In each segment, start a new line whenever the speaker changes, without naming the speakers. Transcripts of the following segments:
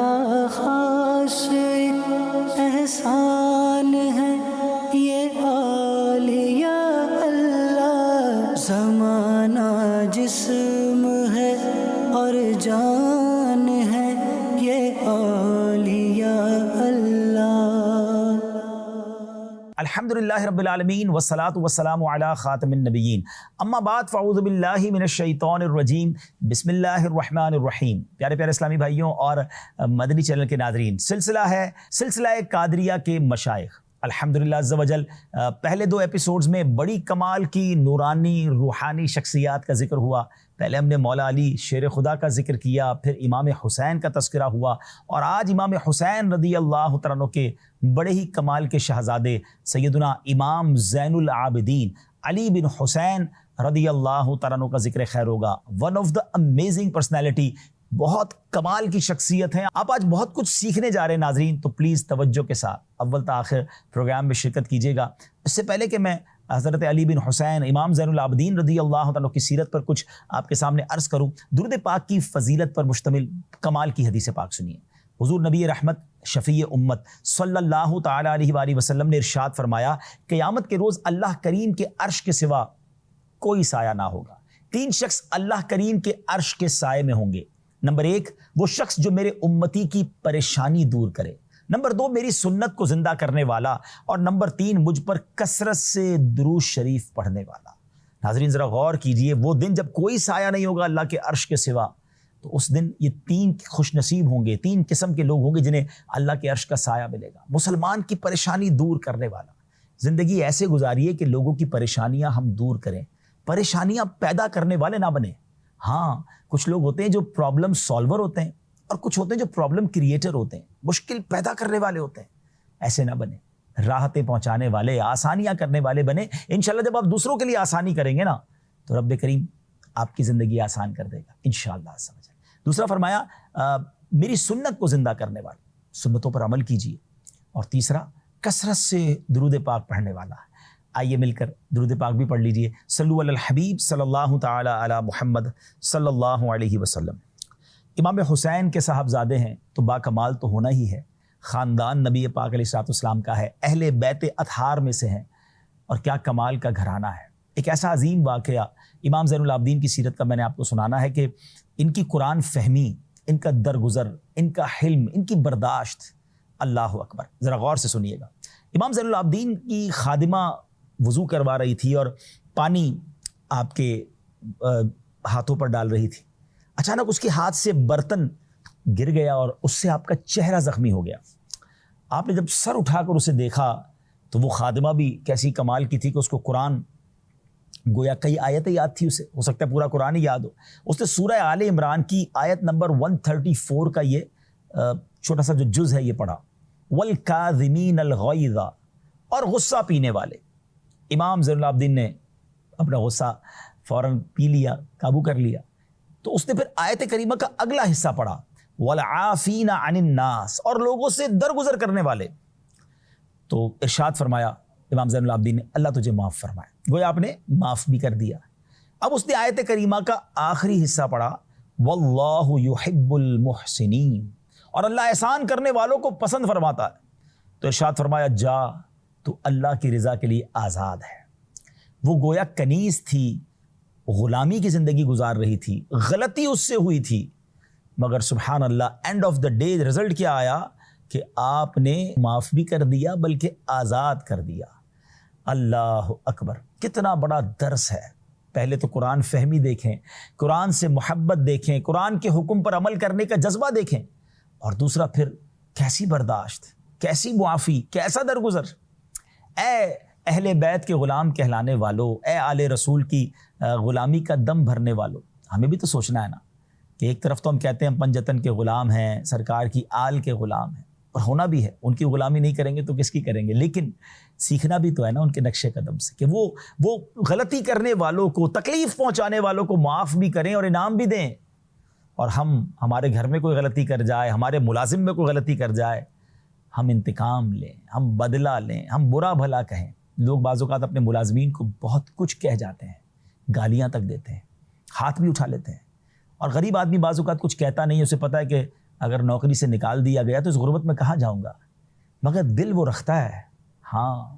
کا خاص احسان ہے یہ اولیاء اللہ، زمانہ جسم ہے اور جان ہے یہ اولیاء اللہ۔
الحمدللہ رب العالمین والصلاة والسلام علی خاتم النبیین، اما بعد فاعوذ باللہ من الشیطان الرجیم، بسم اللہ الرحمن الرحیم۔ پیارے پیارے اسلامی بھائیوں اور مدنی چینل کے ناظرین، سلسلہ ہے سلسلہ قادریہ کے مشائخ۔ الحمدللہ عز و جل پہلے دو ایپیسوڈز میں بڑی کمال کی نورانی روحانی شخصیات کا ذکر ہوا۔ پہلے ہم نے مولا علی شیر خدا کا ذکر کیا، پھر امام حسین کا تذکرہ ہوا، اور آج امام حسین رضی اللہ تعالیٰ عنہ کے بڑے ہی کمال کے شہزادے سیدنا امام زین العابدین علی بن حسین رضی اللہ تعالیٰ عنہ کا ذکر خیر ہوگا۔ One of the amazing personality, بہت کمال کی شخصیت ہیں۔ آپ آج بہت کچھ سیکھنے جا رہے ہیں ناظرین، تو پلیز توجہ کے ساتھ اول تا آخر پروگرام میں شرکت کیجیے گا۔ اس سے پہلے کہ میں حضرت علی بن حسین امام زین العابدین رضی اللہ تعالیٰ کی سیرت پر کچھ آپ کے سامنے عرض کروں، درود پاک کی فضیلت پر مشتمل کمال کی حدیث پاک سنیے۔ حضور نبی رحمت شفیع امت صلی اللہ تعالیٰ علیہ وآلہ وسلم نے ارشاد فرمایا، قیامت کے روز اللہ کریم کے عرش کے سوا کوئی سایہ نہ ہوگا۔ تین شخص اللہ کریم کے عرش کے سائے میں ہوں گے۔ نمبر ایک، وہ شخص جو میرے امتی کی پریشانی دور کرے۔ نمبر دو، میری سنت کو زندہ کرنے والا، اور نمبر تین، مجھ پر کثرت سے درود شریف پڑھنے والا۔ ناظرین ذرا غور کیجئے، وہ دن جب کوئی سایہ نہیں ہوگا اللہ کے عرش کے سوا، تو اس دن یہ تین خوش نصیب ہوں گے، تین قسم کے لوگ ہوں گے جنہیں اللہ کے عرش کا سایہ ملے گا۔ مسلمان کی پریشانی دور کرنے والا۔ زندگی ایسے گزاریے کہ لوگوں کی پریشانیاں ہم دور کریں، پریشانیاں پیدا کرنے والے نہ بنیں۔ ہاں، کچھ لوگ ہوتے ہیں جو پرابلم سالور ہوتے ہیں، اور کچھ ہوتے ہیں جو پرابلم کریٹر ہوتے ہیں، مشکل پیدا کرنے والے ہوتے ہیں۔ ایسے نہ بنے، راحتیں پہنچانے والے، آسانیاں کرنے والے بنے۔ انشاءاللہ جب آپ دوسروں کے لیے آسانی کریں گے نا، تو رب کریم آپ کی زندگی آسان کر دے گا انشاءاللہ سمجھ۔ دوسرا فرمایا میری سنت کو زندہ کرنے والا، سنتوں پر عمل کیجیے۔ اور تیسرا، کثرت سے درود پاک پڑھنے والا۔ آئیے مل کر درود پاک بھی پڑھ لیجیے۔ صلو علی الحبیب صلی اللہ تعالی علی محمد صلی اللہ علیہ وسلم۔ امام حسین کے صاحبزادے ہیں تو با کمال تو ہونا ہی ہے، خاندان نبی پاک علیہ السلام کا ہے، اہل بیت اطہار میں سے ہیں، اور کیا کمال کا گھرانہ ہے۔ ایک ایسا عظیم واقعہ امام زین العابدین کی سیرت کا میں نے آپ کو سنانا ہے کہ ان کی قرآن فہمی، ان کا درگزر، ان کا حلم، ان کی برداشت، اللہ اکبر۔ ذرا غور سے سنیے گا۔ امام زین العابدین کی خادمہ وضو کروا رہی تھی اور پانی آپ کے ہاتھوں پر ڈال رہی تھی۔ اچانک اس کے ہاتھ سے برتن گر گیا اور اس سے آپ کا چہرہ زخمی ہو گیا۔ آپ نے جب سر اٹھا کر اسے دیکھا تو وہ خادمہ بھی کیسی کمال کی تھی کہ اس کو قرآن گویا کئی آیتیں یاد تھی، اسے ہو سکتا ہے پورا قرآن ہی یاد ہو۔ اس نے سورہ آل عمران کی آیت نمبر 134 کا یہ چھوٹا سا جو جز ہے یہ پڑھا، وَالْكَاظِمِينَ الْغَيْظَ، اور غصہ پینے والے۔ امام زین العابدین نے اپنا غصہ فوراً پی لیا، قابو کر لیا۔ تو اس نے پھر آیت کریمہ کا اگلا حصہ پڑھا، وَالْعَافِينَ عَنِ النَّاسِ، اور لوگوں سے درگزر کرنے والے۔ تو ارشاد فرمایا امام زین العابدین نے، اللہ تجھے معاف فرمائے، گویا آپ نے معاف بھی کر دیا۔ اب اس نے آیت کریمہ کا آخری حصہ پڑھا، وَاللَّهُ يُحِبُّ الْمُحْسِنِينَ، اور اللہ احسان کرنے والوں کو پسند فرماتا ہے۔ تو ارشاد فرمایا، جا تو اللہ کی رضا کے لیے آزاد ہے۔ وہ گویا کنیز تھی، غلامی کی زندگی گزار رہی تھی، غلطی اس سے ہوئی تھی، مگر سبحان اللہ end of the day result کیا آیا کہ آپ نے معاف بھی کر دیا بلکہ آزاد کر دیا۔ اللہ اکبر، کتنا بڑا درس ہے۔ پہلے تو قرآن فہمی دیکھیں، قرآن سے محبت دیکھیں، قرآن کے حکم پر عمل کرنے کا جذبہ دیکھیں، اور دوسرا پھر کیسی برداشت، کیسی معافی، کیسا درگزر۔ اے اہل بیت کے غلام کہلانے والوں، اے آل رسول کی غلامی کا دم بھرنے والوں، ہمیں بھی تو سوچنا ہے نا کہ ایک طرف تو ہم کہتے ہیں پنجتن کے غلام ہیں، سرکار کی آل کے غلام ہیں، اور ہونا بھی ہے، ان کی غلامی نہیں کریں گے تو کس کی کریں گے، لیکن سیکھنا بھی تو ہے نا ان کے نقش قدم سے کہ وہ غلطی کرنے والوں کو، تکلیف پہنچانے والوں کو معاف بھی کریں اور انعام بھی دیں۔ اور ہمارے گھر میں کوئی غلطی کر جائے، ہمارے ملازم میں کوئی غلطی کر جائے، ہم انتقام لیں، ہم بدلہ لیں، ہم برا بھلا کہیں۔ لوگ بعض اوقات اپنے ملازمین کو بہت کچھ کہہ جاتے ہیں، گالیاں تک دیتے ہیں، ہاتھ بھی اٹھا لیتے ہیں، اور غریب آدمی بعض اوقات کچھ کہتا نہیں ہے، اسے پتہ ہے کہ اگر نوکری سے نکال دیا گیا تو اس غربت میں کہاں جاؤں گا، مگر دل وہ رکھتا ہے ہاں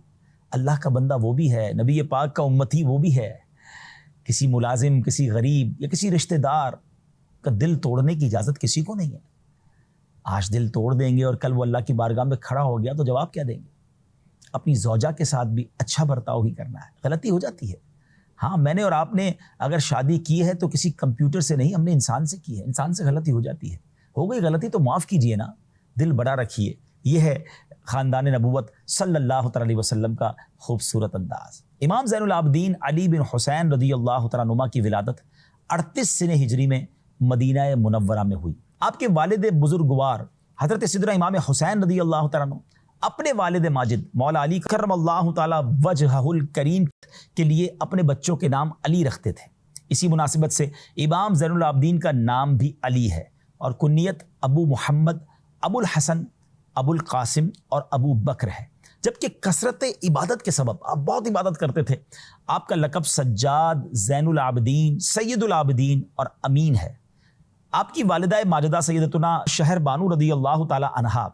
اللہ کا بندہ وہ بھی ہے، نبی پاک کا امتی وہ بھی ہے۔ کسی ملازم، کسی غریب یا کسی رشتہ دار کا دل توڑنے کی اجازت کسی کو نہیں ہے۔ آج دل توڑ دیں گے اور کل وہ اللہ کی بارگاہ میں کھڑا ہو گیا تو جواب کیا دیں گے؟ اپنی زوجہ کے ساتھ بھی اچھا برتاؤ ہی کرنا ہے۔ غلطی ہو جاتی ہے، ہاں میں نے اور آپ نے اگر شادی کی ہے تو کسی کمپیوٹر سے نہیں، ہم نے انسان سے کی ہے، انسان سے غلطی ہو جاتی ہے، ہو گئی غلطی تو معاف کیجئے نا، دل بڑا رکھیے۔ یہ ہے خاندان نبوت صلی اللہ علیہ وسلم کا خوبصورت انداز۔ امام زین العابدین علی بن حسین رضی اللہ تعالیٰ عنہ کی ولادت 38 سنہ ہجری میں مدینہ منورہ میں ہوئی۔ آپ کے والد بزرگوار حضرت سیدنا امام حسین رضی اللہ تعالیٰ عنہ اپنے والد ماجد مولا علی کرم اللہ تعالیٰ وجہہ الکریم کے لیے اپنے بچوں کے نام علی رکھتے تھے۔ اسی مناسبت سے امام زین العابدین کا نام بھی علی ہے اور کنیت ابو محمد، ابو الحسن، ابو القاسم اور ابو بکر ہے، جبکہ کثرت عبادت کے سبب آپ بہت عبادت کرتے تھے۔ آپ کا لقب سجاد، زین العابدین، سید العابدین اور امین ہے۔ آپ کی والدہ ماجدہ سیدتنا شہر بانو رضی اللہ تعالی عنہا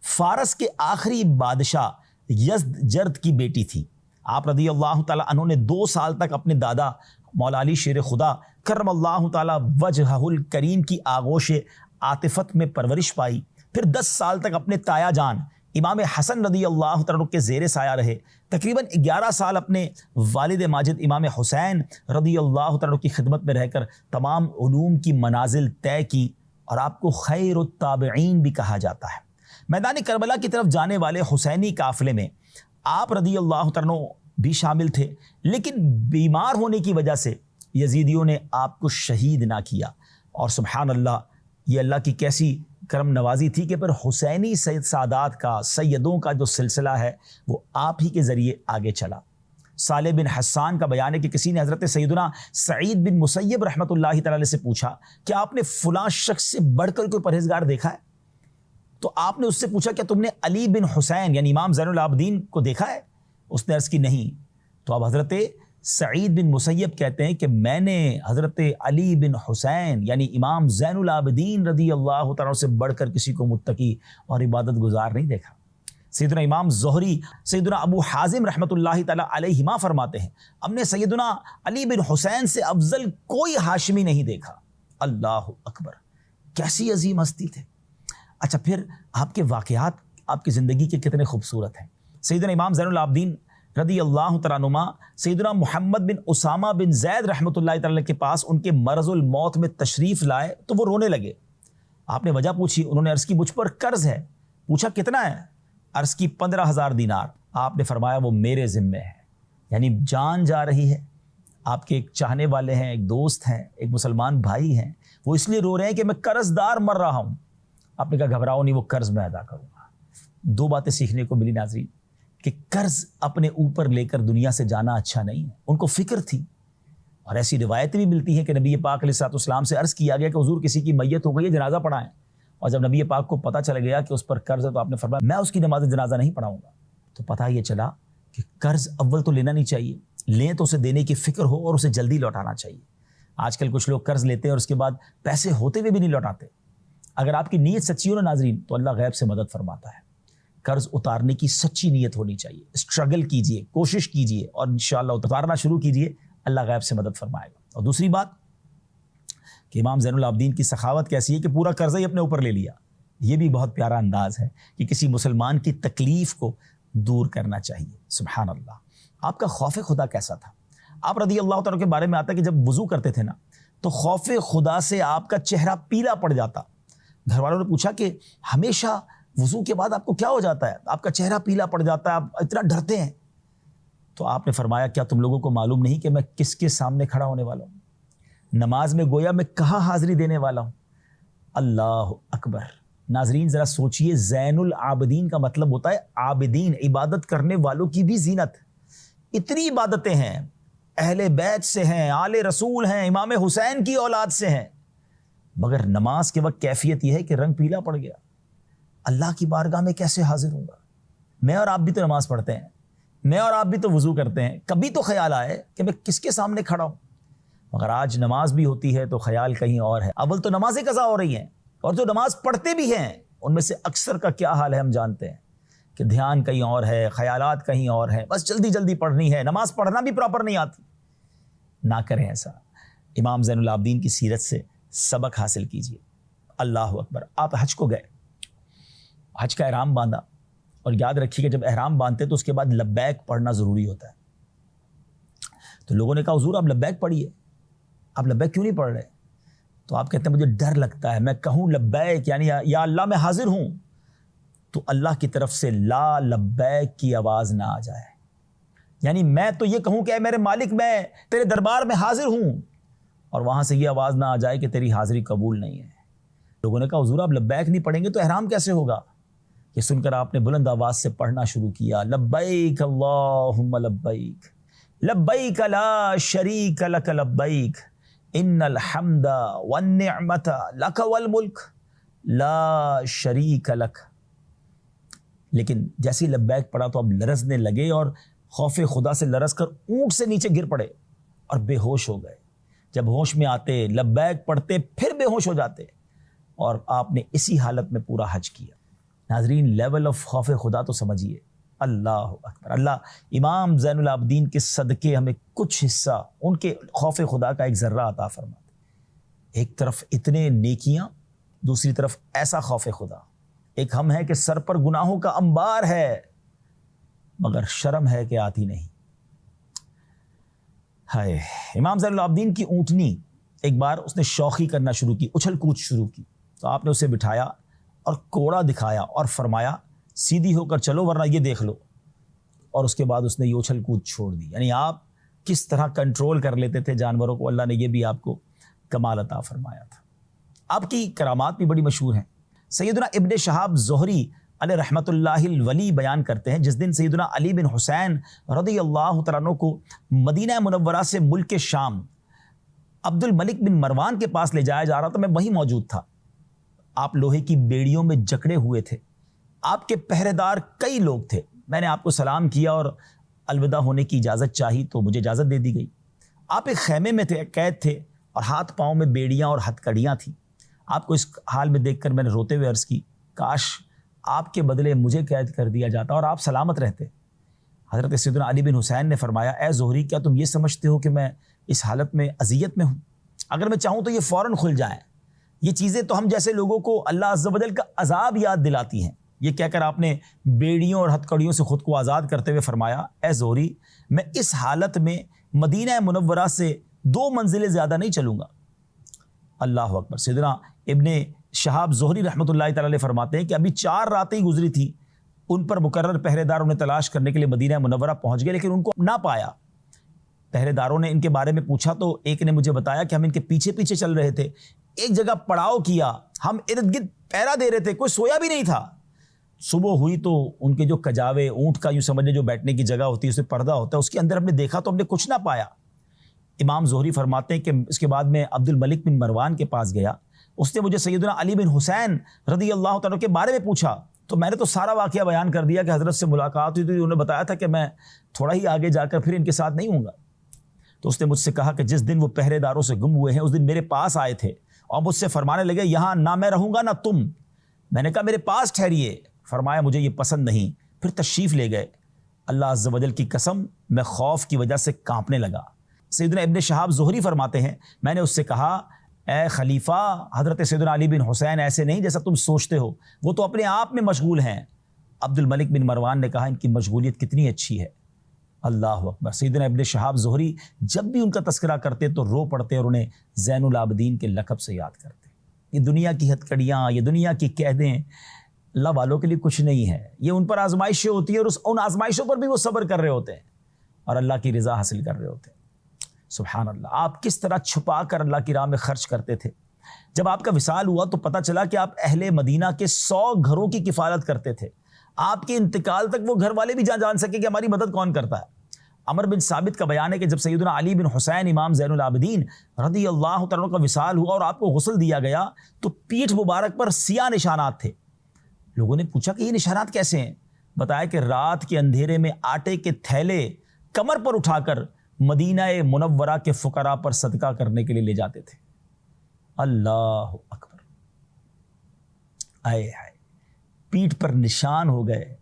فارس کے آخری بادشاہ یزدجرد کی بیٹی تھی۔ آپ رضی اللہ تعالی عنہ نے 2 سال تک اپنے دادا مولا علی شیر خدا کرم اللہ تعالی وجہہ الکریم کی آغوش عاطفت میں پرورش پائی، پھر 10 سال تک اپنے تایا جان امام حسن رضی اللہ تعالیٰ کے زیر سایہ رہے، تقریباً 11 سال اپنے والد ماجد امام حسین رضی اللہ تعالیٰ کی خدمت میں رہ کر تمام علوم کی منازل طے کی، اور آپ کو خیر التابعین بھی کہا جاتا ہے۔ میدان کربلا کی طرف جانے والے حسینی قافلے میں آپ رضی اللہ تعالیٰ بھی شامل تھے، لیکن بیمار ہونے کی وجہ سے یزیدیوں نے آپ کو شہید نہ کیا، اور سبحان اللہ یہ اللہ کی کیسی کرم نوازی تھی کہ پھر حسینی سید سادات کا، سیدوں کا جو سلسلہ ہے وہ آپ ہی کے ذریعے آگے چلا۔ صالح بن حسان کا بیان ہے کہ کسی نے حضرت سیدنا سعید بن مسیب رحمۃ اللہ تعالی سے پوچھا کہ آپ نے فلاں شخص سے بڑھ کر کوئی پرہیزگار دیکھا ہے؟ تو آپ نے اس سے پوچھا کہ تم نے علی بن حسین یعنی امام زین العابدین کو دیکھا ہے؟ اس نے عرض کی نہیں۔ تو اب حضرت سعید بن مسیب کہتے ہیں کہ میں نے حضرت علی بن حسین یعنی امام زین العابدین رضی اللہ تعالیٰ سے بڑھ کر کسی کو متقی اور عبادت گزار نہیں دیکھا۔ سیدنا امام زہری، سیدنا ابو حازم رحمۃ اللہ تعالیٰ علیہما فرماتے ہیں ہم نے سیدنا علی بن حسین سے افضل کوئی ہاشمی نہیں دیکھا۔ اللہ اکبر، کیسی عظیم ہستی تھے۔ اچھا، پھر آپ کے واقعات آپ کی زندگی کے کتنے خوبصورت ہیں۔ سیدنا امام زین العابدین رضی اللہ تعالیٰ عنہ سیدنا محمد بن اسامہ بن زید رحمۃ اللہ تعالیٰ کے پاس ان کے مرض الموت میں تشریف لائے تو وہ رونے لگے۔ آپ نے وجہ پوچھی، انہوں نے عرض کی مجھ پر قرض ہے۔ پوچھا کتنا ہے؟ عرض کی 15,000 دینار۔ آپ نے فرمایا وہ میرے ذمے ہے، یعنی جان جا رہی ہے۔ آپ کے ایک چاہنے والے ہیں، ایک دوست ہیں، ایک مسلمان بھائی ہیں، وہ اس لیے رو رہے ہیں کہ میں قرض دار مر رہا ہوں۔ آپ نے کہا گھبراؤ نہیں، وہ قرض میں ادا کروں گا۔ 2 باتیں سیکھنے کو ملی ناظرین کہ قرض اپنے اوپر لے کر دنیا سے جانا اچھا نہیں ہے۔ ان کو فکر تھی، اور ایسی روایتیں بھی ملتی ہیں کہ نبی پاک علیہ الصلوۃ والسلام سے عرض کیا گیا کہ حضور کسی کی میت ہو گئی ہے، جنازہ پڑھائیں، اور جب نبی پاک کو پتہ چل گیا کہ اس پر قرض ہے تو آپ نے فرمایا میں اس کی نماز جنازہ نہیں پڑھاؤں گا۔ تو پتہ یہ چلا کہ قرض اول تو لینا نہیں چاہیے، لیں تو اسے دینے کی فکر ہو اور اسے جلدی لوٹانا چاہیے۔ آج کل کچھ لوگ قرض لیتے ہیں اور اس کے بعد پیسے ہوتے ہوئے بھی نہیں لوٹاتے۔ اگر آپ کی نیت سچی ہو نا ناظرین تو اللہ غیب سے مدد فرماتا ہے۔ قرض اتارنے کی سچی نیت ہونی چاہیے، اسٹرگل کیجئے، کوشش کیجئے اور انشاءاللہ اتارنا شروع کیجئے، اللہ غیب سے مدد فرمائے گا۔ اور دوسری بات کہ امام زین العابدین کی سخاوت کیسی ہے کہ پورا قرضہ ہی اپنے اوپر لے لیا۔ یہ بھی بہت پیارا انداز ہے کہ کسی مسلمان کی تکلیف کو دور کرنا چاہیے۔ سبحان اللہ، آپ کا خوف خدا کیسا تھا؟ آپ رضی اللہ تعالیٰ کے بارے میں آتا ہے کہ جب وضو کرتے تھے نا تو خوف خدا سے آپ کا چہرہ پیلا پڑ جاتا۔ گھر والوں نے پوچھا کہ ہمیشہ وضو کے بعد آپ کو کیا ہو جاتا ہے؟ آپ کا چہرہ پیلا پڑ جاتا ہے، آپ اتنا ڈرتے ہیں۔ تو آپ نے فرمایا کیا تم لوگوں کو معلوم نہیں کہ میں کس کے سامنے کھڑا ہونے والا ہوں؟ نماز میں گویا میں کہاں حاضری دینے والا ہوں۔ اللہ اکبر۔ ناظرین ذرا سوچئے، زین العابدین کا مطلب ہوتا ہے عابدین، عبادت کرنے والوں کی بھی زینت۔ اتنی عبادتیں ہیں، اہل بیت سے ہیں، آل رسول ہیں، امام حسین کی اولاد سے ہیں، مگر نماز کے وقت کیفیت یہ ہے کہ رنگ پیلا پڑ گیا۔ اللہ کی بارگاہ میں کیسے حاضر ہوں گا؟ میں اور آپ بھی تو نماز پڑھتے ہیں، میں اور آپ بھی تو وضو کرتے ہیں، کبھی تو خیال آئے کہ میں کس کے سامنے کھڑا ہوں؟ مگر آج نماز بھی ہوتی ہے تو خیال کہیں اور ہے۔ اول تو نمازیں قضا ہو رہی ہیں، اور جو نماز پڑھتے بھی ہیں ان میں سے اکثر کا کیا حال ہے ہم جانتے ہیں کہ دھیان کہیں اور ہے، خیالات کہیں اور ہیں، بس جلدی جلدی پڑھنی ہے، نماز پڑھنا بھی پراپر نہیں آتی. نہ کریں ایسا. امام زین العابدین کی سیرت سے سبق حاصل کیجیے. اللہ اکبر. آپ حج کو گئے، حج کا احرام باندھا، اور یاد رکھیے کہ جب احرام باندھتے تو اس کے بعد لبیک پڑھنا ضروری ہوتا ہے. تو لوگوں نے کہا حضور آپ لبیک پڑھیے. آپ لبیک کیوں نہیں پڑھ رہے؟ تو آپ کہتے ہیں مجھے ڈر لگتا ہے، میں کہوں لبیک یعنی یا اللہ میں حاضر ہوں تو اللہ کی طرف سے لا لبیک کی آواز نہ آ جائے. یعنی میں تو یہ کہوں کہ اے میرے مالک میں تیرے دربار میں حاضر ہوں، اور وہاں سے یہ آواز نہ آ جائے کہ تیری حاضری قبول نہیں ہے. لوگوں نے کہا حضور آپ لبیک نہیں پڑھیں گے تو احرام کیسے ہوگا؟ یہ سن کر آپ نے بلند آواز سے پڑھنا شروع کیا، لبیک اللہم لبیک لبیک لا شریک لک لبیک ان الحمد والنعمت لک والملک لا شریک لک. لیکن جیسے ہی لبیک پڑھا تو اب لرزنے لگے اور خوف خدا سے لرز کر اونٹ سے نیچے گر پڑے اور بے ہوش ہو گئے. جب ہوش میں آتے لبیک پڑھتے پھر بے ہوش ہو جاتے، اور آپ نے اسی حالت میں پورا حج کیا. ناظرین لیول آف خوف خدا تو سمجھیے. اللہ اکبر. اللہ امام زین العابدین کے صدقے ہمیں کچھ حصہ ان کے خوف خدا کا ایک ذرہ عطا فرماتے. ایک طرف اتنے نیکیاں، دوسری طرف ایسا خوف خدا. ایک ہم ہے کہ سر پر گناہوں کا انبار ہے مگر شرم ہے کہ آتی نہیں. ہائے. امام زین العابدین کی اونٹنی ایک بار اس نے شوخی کرنا شروع کی، اچھل کود شروع کی، تو آپ نے اسے بٹھایا اور کوڑا دکھایا اور فرمایا سیدھی ہو کر چلو ورنہ یہ دیکھ لو. اور اس کے بعد اس نے یہ اچھل کود چھوڑ دی. یعنی آپ کس طرح کنٹرول کر لیتے تھے جانوروں کو، اللہ نے یہ بھی آپ کو کمال عطا فرمایا تھا. آپ کی کرامات بھی بڑی مشہور ہیں. سیدنا ابن شہاب زہری علیہ رحمۃ اللہ الولی بیان کرتے ہیں جس دن سیدنا علی بن حسین رضی اللہ تعالیٰ عنہ کو مدینہ منورہ سے ملک شام عبد الملک بن مروان کے پاس لے جایا جا رہا تھا، میں وہیں موجود تھا. آپ لوہے کی بیڑیوں میں جکڑے ہوئے تھے، آپ کے پہرے دار کئی لوگ تھے. میں نے آپ کو سلام کیا اور الوداع ہونے کی اجازت چاہی تو مجھے اجازت دے دی گئی. آپ ایک خیمے میں تھے، قید تھے، اور ہاتھ پاؤں میں بیڑیاں اور ہتھکڑیاں تھیں. آپ کو اس حال میں دیکھ کر میں نے روتے ہوئے عرض کی کاش آپ کے بدلے مجھے قید کر دیا جاتا اور آپ سلامت رہتے. حضرت سیدنا علی بن حسین نے فرمایا اے زہری کیا تم یہ سمجھتے ہو کہ میں اس حالت میں اذیت میں ہوں؟ اگر میں چاہوں تو یہ فوراً کھل جائیں. یہ چیزیں تو ہم جیسے لوگوں کو اللہ عز و جل کا عذاب یاد دلاتی ہیں. یہ کہہ کر آپ نے بیڑیوں اور ہتھکڑیوں سے خود کو آزاد کرتے ہوئے فرمایا اے زہری میں اس حالت میں مدینہ منورہ سے 2 منزلیں زیادہ نہیں چلوں گا. اللہ اکبر. سیدنا ابن شہاب زہری رحمۃ اللہ تعالی علیہ فرماتے ہیں کہ ابھی 4 راتیں ہی گزری تھی، ان پر مقرر پہرے دار انہیں تلاش کرنے کے لیے مدینہ منورہ پہنچ گئے لیکن ان کو نہ پایا. پہرے داروں نے ان کے بارے میں پوچھا تو ایک نے مجھے بتایا کہ ہم ان کے پیچھے پیچھے چل رہے تھے، ایک جگہ پڑاؤ کیا، ہم ارد گرد پہرا دے رہے تھے، کوئی سویا بھی نہیں تھا. صبح ہوئی تو ان کے جو کجاوے اونٹ کا یوں سمجھے جو بیٹھنے کی جگہ ہوتی ہے اس میں پردہ ہوتا ہے، اس کے اندر ہم نے دیکھا تو ہم نے کچھ نہ پایا. امام زہری فرماتے ہیں کہ اس کے بعد میں عبد الملک بن مروان کے پاس گیا، اس نے مجھے سیدنا علی بن حسین رضی اللہ تعالیٰ کے بارے میں پوچھا تو میں نے تو سارا واقعہ بیان کر دیا کہ حضرت سے ملاقات ہوئی تو انہوں نے بتایا تھا کہ میں تھوڑا ہی آگے جا کر پھر ان کے ساتھ نہیں ہوں گا. تو اس نے مجھ سے کہا کہ جس دن وہ پہرے داروں سے گم ہوئے ہیں اس دن میرے پاس آئے تھے اور مجھ سے فرمانے لگے یہاں نہ میں رہوں گا نہ تم. میں نے کہا میرے پاس ٹھہریے. فرمایا مجھے یہ پسند نہیں، پھر تشریف لے گئے. اللہ عز و جل کی قسم میں خوف کی وجہ سے کانپنے لگا. سیدنا ابن شہاب زہری فرماتے ہیں میں نے اس سے کہا اے خلیفہ حضرت سیدنا علی بن حسین ایسے نہیں جیسا تم سوچتے ہو، وہ تو اپنے آپ میں مشغول ہیں. عبد الملک بن مروان نے کہا ان کی مشغولیت کتنی اچھی ہے. اللہ اکبر. سیدنا ابن شہاب زہری جب بھی ان کا تذکرہ کرتے تو رو پڑتے اور انہیں زین العابدین کے لقب سے یاد کرتے. یہ دنیا کی ہتھکڑیاں، یہ دنیا کی قیدیں اللہ والوں کے لیے کچھ نہیں ہے. یہ ان پر آزمائشیں ہوتی ہیں اور ان آزمائشوں پر بھی وہ صبر کر رہے ہوتے ہیں اور اللہ کی رضا حاصل کر رہے ہوتے ہیں. سبحان اللہ. آپ کس طرح چھپا کر اللہ کی راہ میں خرچ کرتے تھے. جب آپ کا وصال ہوا تو پتہ چلا کہ آپ اہل مدینہ کے 100 گھروں کی کفالت کرتے تھے. آپ کے انتقال تک وہ گھر والے بھی جان سکے کہ ہماری مدد کون کرتا ہے. عمر بن ثابت کا بیان ہے کہ جب سیدنا علی بن حسین امام زین العابدین رضی اللہ تعالیٰ کا وصال ہوا اور آپ کو غسل دیا گیا تو پیٹھ مبارک پر سیاہ نشانات تھے. لوگوں نے پوچھا کہ یہ نشانات کیسے ہیں؟ بتایا کہ رات کے اندھیرے میں آٹے کے تھیلے کمر پر اٹھا کر مدینہ منورہ کے فقراء پر صدقہ کرنے کے لیے لے جاتے تھے. اللہ اکبر. آئے ہائے پیٹھ پر نشان ہو گئے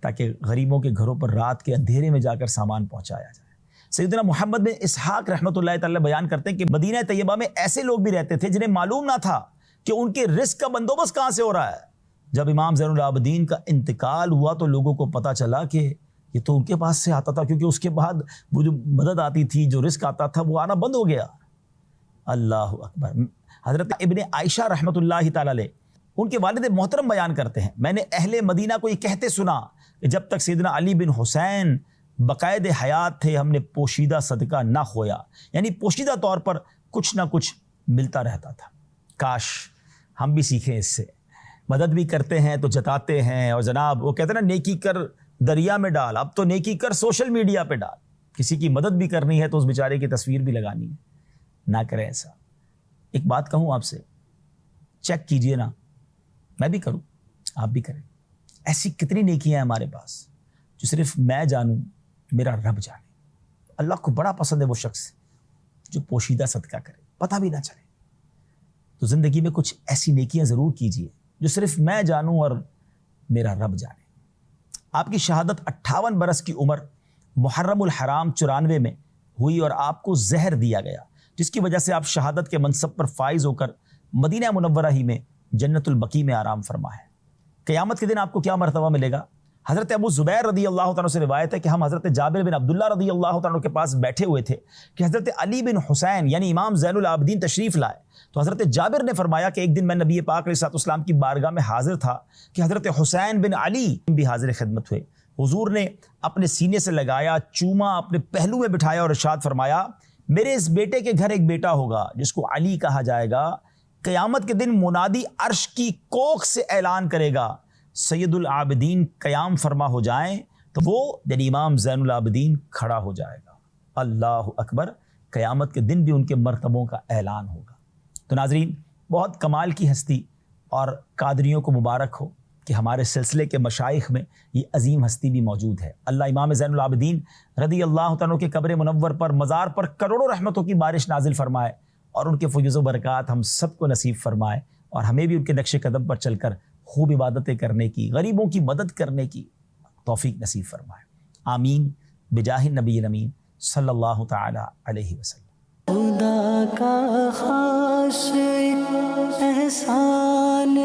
تاکہ غریبوں کے گھروں پر رات کے اندھیرے میں جا کر سامان پہنچایا جائے. سیدنا محمد بن اسحاق رحمۃ اللہ تعالی بیان کرتے ہیں کہ مدینہ طیبہ میں ایسے لوگ بھی رہتے تھے جنہیں معلوم نہ تھا کہ ان کے رزق کا بندوبست کہاں سے ہو رہا ہے. جب امام زین العابدین کا انتقال ہوا تو لوگوں کو پتہ چلا کہ یہ تو ان کے پاس سے آتا تھا، کیونکہ اس کے بعد وہ جو مدد آتی تھی، جو رزق آتا تھا، وہ آنا بند ہو گیا. اللہ اکبر. حضرت ابن عائشہ رحمۃ اللہ تعالی علیہ ان کے والد محترم بیان کرتے ہیں، میں نے اہل مدینہ کو یہ کہتے سنا کہ جب تک سیدنا علی بن حسین باقاعد حیات تھے ہم نے پوشیدہ صدقہ نہ کھویا، یعنی پوشیدہ طور پر کچھ نہ کچھ ملتا رہتا تھا. کاش ہم بھی سیکھیں اس سے. مدد بھی کرتے ہیں تو جتاتے ہیں، اور جناب وہ کہتے ہیں نا نیکی کر دریا میں ڈال، اب تو نیکی کر سوشل میڈیا پہ ڈال. کسی کی مدد بھی کرنی ہے تو اس بیچارے کی تصویر بھی لگانی ہے. نہ کریں ایسا. ایک بات کہوں آپ سے، چیک کیجئے نا، میں بھی کروں آپ بھی کریں. ایسی کتنی نیکیاں ہیں ہمارے پاس جو صرف میں جانوں، میرا رب جانے. اللہ کو بڑا پسند ہے وہ شخص جو پوشیدہ صدقہ کرے، پتہ بھی نہ چلے. تو زندگی میں کچھ ایسی نیکیاں ضرور کیجئے جو صرف میں جانوں اور میرا رب جانے. آپ کی شہادت 58 برس کی عمر محرم الحرام 94 میں ہوئی اور آپ کو زہر دیا گیا، جس کی وجہ سے آپ شہادت کے منصب پر فائز ہو کر مدینہ منورہ ہی میں جنت البقیع میں آرام فرما ہے. قیامت کے دن آپ کو کیا مرتبہ ملے گا؟ حضرت ابو زبیر رضی اللہ تعالیٰ سے روایت ہے کہ ہم حضرت جابر بن عبداللہ رضی اللہ تعالیٰ کے پاس بیٹھے ہوئے تھے کہ حضرت علی بن حسین یعنی امام زین العابدین تشریف لائے. تو حضرت جابر نے فرمایا کہ ایک دن میں نبی پاک علیہ السلام کی بارگاہ میں حاضر تھا کہ حضرت حسین بن علی بھی حاضر خدمت ہوئے. حضور نے اپنے سینے سے لگایا، چوما، اپنے پہلو میں بٹھایا اور ارشاد فرمایا میرے اس بیٹے کے گھر ایک بیٹا ہوگا جس کو علی کہا جائے گا. قیامت کے دن منادی عرش کی کوکھ سے اعلان کرے گا سید العابدین قیام فرما ہو جائیں، تو وہ یعنی امام زین العابدین کھڑا ہو جائے گا. اللہ اکبر. قیامت کے دن بھی ان کے مرتبوں کا اعلان ہوگا. تو ناظرین، بہت کمال کی ہستی اور قادریوں کو مبارک ہو کہ ہمارے سلسلے کے مشائخ میں یہ عظیم ہستی بھی موجود ہے. اللہ امام زین العابدین رضی اللہ تعالیٰ کے قبر منور پر، مزار پر کروڑوں رحمتوں کی بارش نازل فرمائے اور ان کے فیض و برکات ہم سب کو نصیب فرمائے، اور ہمیں بھی ان کے نقش قدم پر چل کر خوب عبادتیں کرنے کی، غریبوں کی مدد کرنے کی توفیق نصیب فرمائے. آمین بجاہ النبی الامین صلی اللہ تعالی علیہ وسلم.
خدا کا خاص احسان